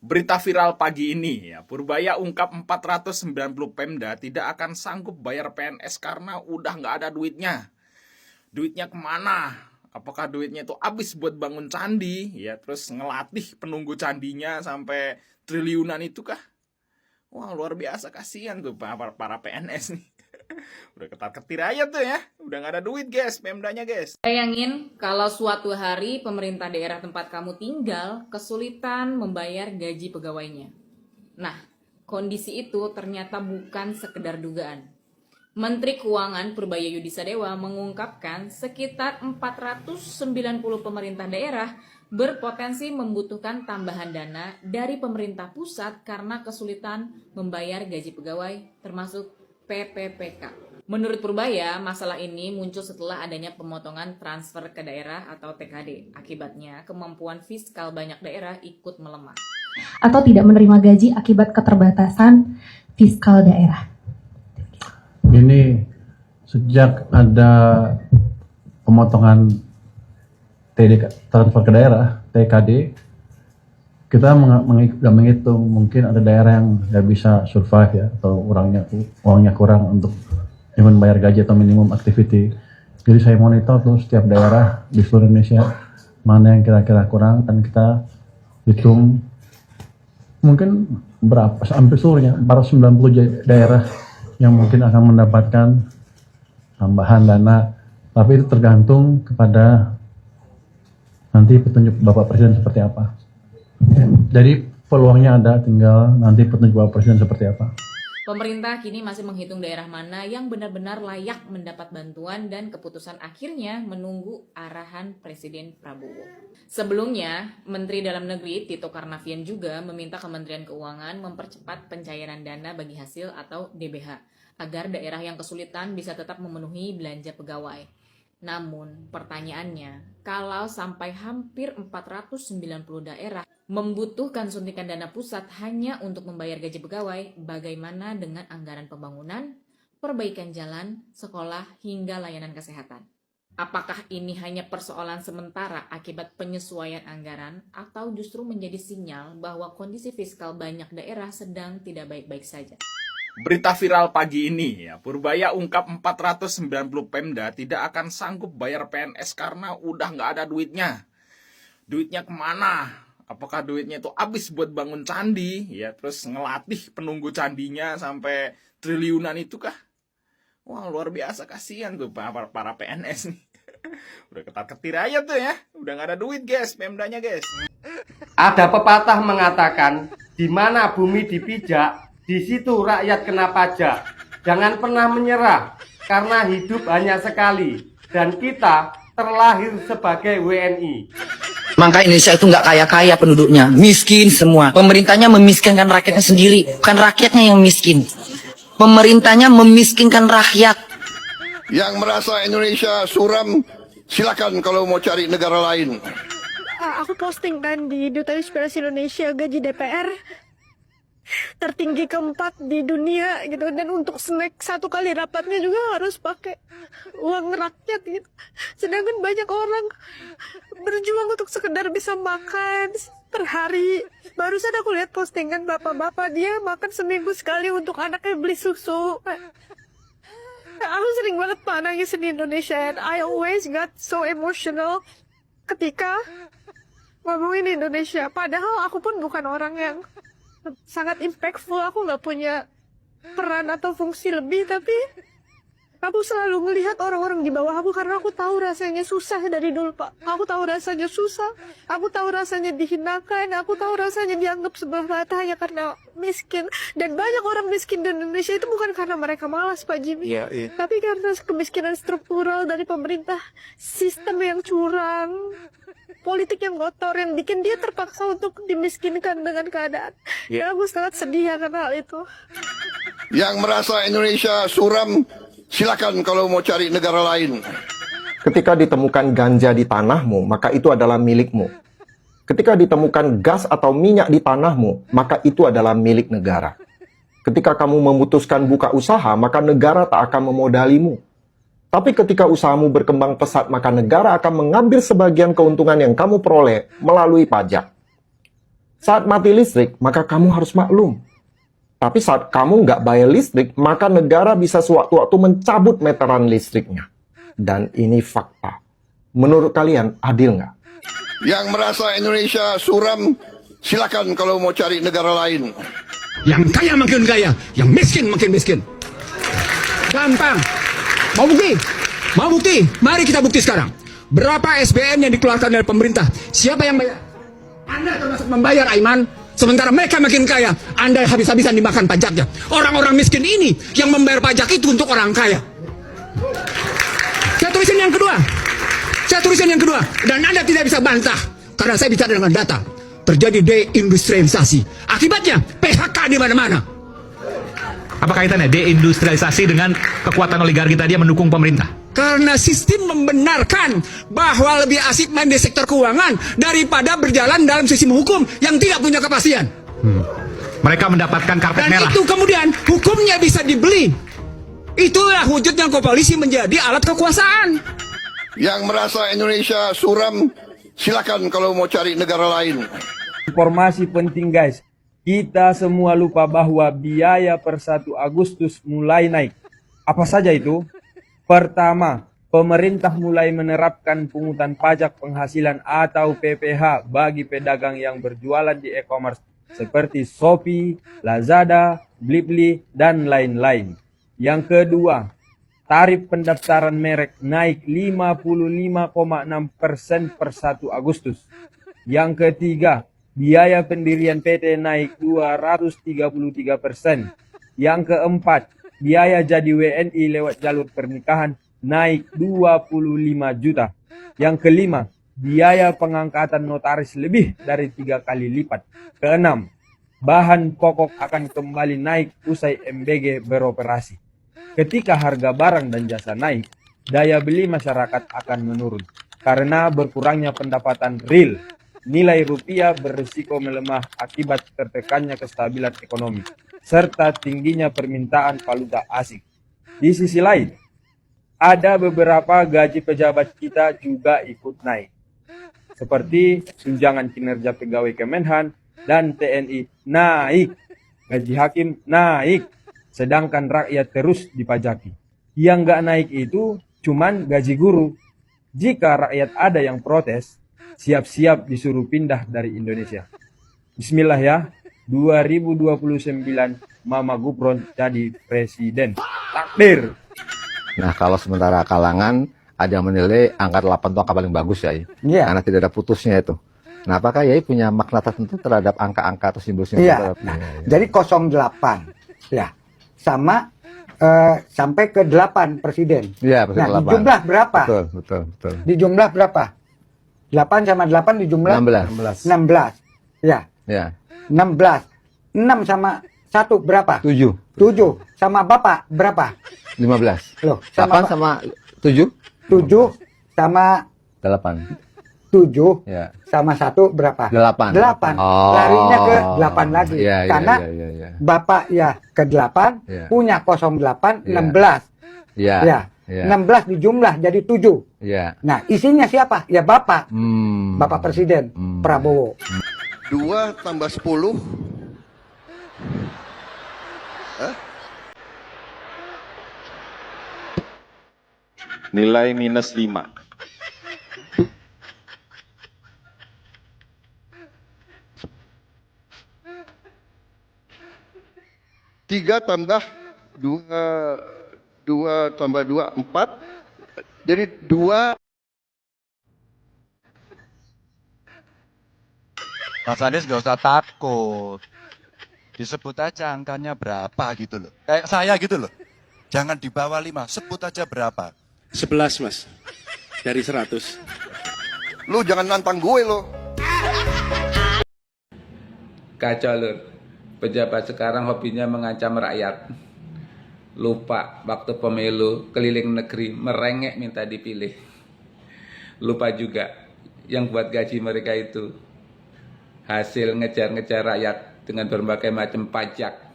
Berita viral pagi ini, ya, Purbaya ungkap 490 Pemda tidak akan sanggup bayar PNS karena udah nggak ada duitnya. Duitnya kemana? Apakah duitnya itu habis buat bangun candi, ya, terus ngelatih penunggu candinya sampai triliunan itu kah? Wah, luar biasa, kasihan tuh para PNS nih. Udah ketar-ketir aja tuh ya, udah nggak ada duit guys, Pemdanya guys. Bayangin kalau suatu hari pemerintah daerah tempat kamu tinggal kesulitan membayar gaji pegawainya. Nah, kondisi itu ternyata bukan sekedar dugaan. Menteri Keuangan Purbaya Yudisadewa mengungkapkan sekitar 490 pemerintah daerah berpotensi membutuhkan tambahan dana dari pemerintah pusat karena kesulitan membayar gaji pegawai termasuk PPPK. Menurut Purbaya, masalah ini muncul setelah adanya pemotongan transfer ke daerah atau TKD. Akibatnya, kemampuan fiskal banyak daerah ikut melemah. Atau tidak menerima gaji akibat keterbatasan fiskal daerah. Ini sejak ada pemotongan transfer ke daerah, TKD, kita menghitung mungkin ada daerah yang nggak bisa survive ya, atau uangnya kurang untuk membayar gaji atau minimum activity. Jadi saya monitor tuh setiap daerah di seluruh Indonesia mana yang kira-kira kurang, dan kita hitung mungkin berapa, hampir seluruhnya 490 daerah yang mungkin akan mendapatkan tambahan dana, tapi itu tergantung kepada nanti petunjuk Bapak Presiden seperti apa. Jadi peluangnya ada, tinggal nanti petunjuk Bapak Presiden seperti apa. Pemerintah kini masih menghitung daerah mana yang benar-benar layak mendapat bantuan dan keputusan akhirnya menunggu arahan Presiden Prabowo. Sebelumnya, Menteri Dalam Negeri Tito Karnavian juga meminta Kementerian Keuangan mempercepat pencairan dana bagi hasil atau DBH agar daerah yang kesulitan bisa tetap memenuhi belanja pegawai. Namun, pertanyaannya, kalau sampai hampir 490 daerah membutuhkan suntikan dana pusat hanya untuk membayar gaji pegawai, bagaimana dengan anggaran pembangunan, perbaikan jalan, sekolah, hingga layanan kesehatan? Apakah ini hanya persoalan sementara akibat penyesuaian anggaran, atau justru menjadi sinyal bahwa kondisi fiskal banyak daerah sedang tidak baik-baik saja? Berita viral pagi ini, ya, Purbaya ungkap 490 Pemda tidak akan sanggup bayar PNS karena udah nggak ada duitnya. Duitnya kemana? Apakah duitnya itu habis buat bangun candi, ya, terus ngelatih penunggu candinya sampai triliunan itu kah? Wah, luar biasa, kasihan tuh para PNS nih. Udah ketar-ketir aja tuh ya, udah nggak ada duit guys, Pemdanya guys. Ada pepatah mengatakan, di mana bumi dipijak, di situ rakyat kena pajak. Jangan pernah menyerah, karena hidup hanya sekali, dan kita terlahir sebagai WNI. Maka Indonesia itu nggak kaya-kaya penduduknya, miskin semua. Pemerintahnya memiskinkan rakyatnya sendiri, bukan rakyatnya yang miskin. Pemerintahnya memiskinkan rakyat. Yang merasa Indonesia suram, silakan kalau mau cari negara lain. Aku posting kan di Duta Inspirasi Indonesia, gaji DPR tertinggi keempat di dunia gitu, dan untuk snack satu kali rapatnya juga harus pakai uang rakyat gitu. Sedangkan banyak orang berjuang untuk sekedar bisa makan per hari. Barusan aku lihat postingan bapak-bapak, dia makan seminggu sekali untuk anaknya beli susu. Aku sering banget nangis di Indonesia, and I always got so emotional ketika ngomongin Indonesia. Padahal aku pun bukan orang yang sangat impactful, aku nggak punya peran atau fungsi lebih, tapi aku selalu melihat orang-orang di bawah aku karena aku tahu rasanya susah dari dulu, Pak. Aku tahu rasanya susah, aku tahu rasanya dihinakan, aku tahu rasanya dianggap sebelah mata hanya karena miskin. Dan banyak orang miskin di Indonesia itu bukan karena mereka malas, Pak Jimmy, tapi karena kemiskinan struktural dari pemerintah, sistem yang curang, politik yang kotor yang bikin dia terpaksa untuk dimiskinkan dengan keadaan. Ya, aku sangat sedih akan hal itu. Yang merasa Indonesia suram, silakan kalau mau cari negara lain. Ketika ditemukan ganja di tanahmu, maka itu adalah milikmu. Ketika ditemukan gas atau minyak di tanahmu, maka itu adalah milik negara. Ketika kamu memutuskan buka usaha, maka negara tak akan memodalimu. Tapi ketika usahamu berkembang pesat, maka negara akan mengambil sebagian keuntungan yang kamu peroleh melalui pajak. Saat mati listrik, maka kamu harus maklum. Tapi saat kamu nggak bayar listrik, maka negara bisa sewaktu-waktu mencabut meteran listriknya. Dan ini fakta. Menurut kalian, adil nggak? Yang merasa Indonesia suram, silakan kalau mau cari negara lain. Yang kaya makin kaya, yang miskin makin miskin. Gampang. Mau bukti? Mau bukti? Mari kita bukti sekarang. Berapa SBN yang dikeluarkan dari pemerintah? Siapa yang bayar? Anda termasuk membayar, Aiman. Sementara mereka makin kaya, Anda habis-habisan dimakan pajaknya. Orang-orang miskin ini yang membayar pajak itu untuk orang kaya. Saya tulisin yang kedua. Dan Anda tidak bisa bantah. Karena saya bicara dengan data. Terjadi deindustrialisasi. Akibatnya PHK di mana-mana. Apa kaitannya deindustrialisasi dengan kekuatan oligarki tadi yang mendukung pemerintah? Karena sistem membenarkan bahwa lebih asik main di sektor keuangan daripada berjalan dalam sistem hukum yang tidak punya kepastian. Mereka mendapatkan karpet Dan merah. itu kemudian hukumnya bisa dibeli. Itulah wujudnya koalisi menjadi alat kekuasaan. Yang merasa Indonesia suram, silakan kalau mau cari negara lain. Informasi penting guys, kita semua lupa bahwa biaya per 1 Agustus mulai naik. Apa saja itu? Pertama, pemerintah mulai menerapkan pungutan pajak penghasilan atau PPH bagi pedagang yang berjualan di e-commerce seperti Shopee, Lazada, Blibli, dan lain-lain. Yang kedua, tarif pendaftaran merek naik 55,6% per 1 Agustus. Yang ketiga, biaya pendirian PT naik 233%. Yang keempat, biaya jadi WNI lewat jalur pernikahan naik 25 juta. Yang kelima, biaya pengangkatan notaris lebih dari 3 kali lipat. Keenam, bahan pokok akan kembali naik usai MBG beroperasi. Ketika harga barang dan jasa naik, daya beli masyarakat akan menurun. Karena berkurangnya pendapatan real, nilai rupiah berisiko melemah akibat tertekannya kestabilan ekonomi, serta tingginya permintaan valuta asing. Di sisi lain, ada beberapa gaji pejabat kita juga ikut naik. Seperti tunjangan kinerja pegawai Kemenhan dan TNI naik, gaji hakim naik, sedangkan rakyat terus dipajaki. Yang nggak naik itu cuman gaji guru. Jika rakyat ada yang protes, siap-siap disuruh pindah dari Indonesia. Bismillah ya, 2029 Mama Gufron jadi presiden. Takbir. Nah, kalau sementara kalangan ada yang menilai angka 8 itu angka paling bagus ya, Iya. karena tidak ada putusnya itu. Nah, apakah Yai punya makna tertentu terhadap angka-angka atau simbol-simbol? Iya. Nah, jadi 08 ya sama sampai ke 8 presiden. Iya, Nah, di jumlah berapa? Betul. Di jumlah berapa? 8 sama 8 di jumlah 16. 16. Ya, Ya, 16. 6 sama 1 berapa? 7. 7. Sama Bapak berapa? 15. Loh, 8 sama 7? 7 sama 8. 7 Ya. sama 1 berapa? 8. 8. Oh. Larinya ke 8 lagi. Iya, Karena iya. Bapak ya ke 8, Iya. punya 08, Iya. 16. Iya. Ya. Iya. 16 dijumlah jadi 7. Iya. Nah, isinya siapa? Ya Bapak. Hmm. Bapak Presiden Prabowo. 2 tambah 10. Nilai minus 5. 3 tambah 2 tambah 2, 4. Jadi 2. Mas Anies gak usah takut. Disebut aja angkanya berapa gitu loh. Kayak saya gitu loh. Jangan di bawah 5, sebut aja berapa. 11 mas, dari 100. Lu jangan nantang gue lo. Kacau lur. Pejabat sekarang hobinya mengancam rakyat. Lupa waktu pemilu keliling negeri merengek minta dipilih. Lupa juga yang buat gaji mereka itu hasil ngejar-ngejar rakyat dengan berbagai macam pajak.